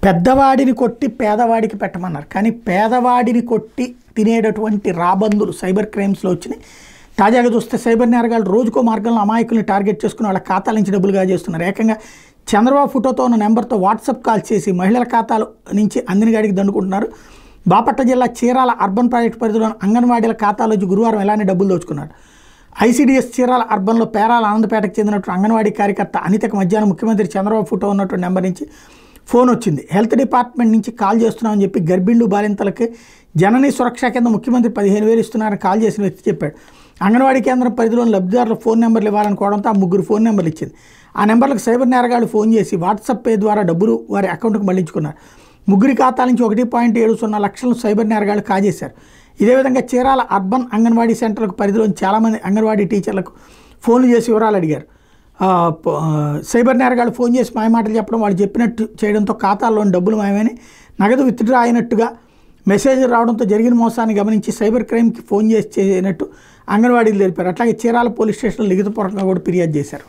పెద్దవాడిని కొట్టి పేదవాడికి పెట్టమన్నారు. కానీ పేదవాడిని కొట్టి తినేటటువంటి రాబందులు సైబర్ క్రైమ్స్లో వచ్చినాయి. తాజాగా చూస్తే సైబర్ నేరగాళ్ళు రోజుకో మార్గంలో అమాయకుల్ని టార్గెట్ చేసుకుని వాళ్ళ ఖాతాల నుంచి డబ్బులుగా చేస్తున్నారు. ఏకంగా చంద్రబాబు ఫోటోతో ఉన్న నెంబర్తో వాట్సాప్ కాల్ చేసి మహిళల ఖాతాల నుంచి అందినగాడికి దండుకుంటున్నారు. బాపట్ల జిల్లా చీరాల అర్బన్ ప్రాజెక్టు పరిధిలో అంగన్వాడీల ఖాతాల నుంచి గురువారం ఎలానే డబ్బులు దోచుకున్నారు. ఐసీడీఎస్ చీరాల అర్బన్లో పేరాల ఆనందపేటకు చెందినటువంటి అంగన్వాడీ కార్యకర్త అనితకు మధ్యాహ్నం ముఖ్యమంత్రి చంద్రబాబు ఫోటో ఉన్నటువంటి నెంబర్ నుంచి ఫోన్ వచ్చింది. హెల్త్ డిపార్ట్మెంట్ నుంచి కాల్ చేస్తున్నామని చెప్పి గర్భిణులు బాలింతలకి జననీ సురక్ష కింద ముఖ్యమంత్రి 15,000 ఇస్తున్నారని కాల్ చేసిన వ్యక్తి చెప్పాడు. అంగన్వాడీ కేంద్రం పరిధిలోని లబ్ధిదారుల ఫోన్ నెంబర్లు ఇవ్వాలనుకోవడంతో ఆ ముగ్గురు ఫోన్ నెంబర్లు ఇచ్చింది. ఆ నెంబర్లకు సైబర్ నేరగాళ్లు ఫోన్ చేసి వాట్సాప్ పే ద్వారా డబ్బులు వారి అకౌంట్కు మళ్లించుకున్నారు. ముగ్గురి ఖాతాల నుంచి 1.70 లక్షలను సైబర్ నేరగాళ్లు కాజేశారు. ఇదే విధంగా చీరాల అర్బన్ అంగన్వాడీ సెంటర్లకు పరిధిలోని చాలామంది అంగన్వాడీ టీచర్లకు ఫోన్లు చేసి వివరాలు అడిగారు. సైబర్ నేరగాళ్ళు ఫోన్ చేసి మాయమాటలు చెప్పడం, వాళ్ళు చెప్పినట్టు చేయడంతో ఖాతాల్లోని డబ్బులు మాయమని నగదు విత్డ్రా అయినట్టుగా మెసేజ్ రావడంతో జరిగిన మోసాన్ని గమనించి సైబర్ క్రైమ్కి ఫోన్ చేసి చేయనట్టు అంగన్వాడీలు తెలిపారు. అట్లాగే చీరాల పోలీస్ స్టేషన్లో లిఖితపూర్వకంగా కూడా ఫిర్యాదు చేశారు.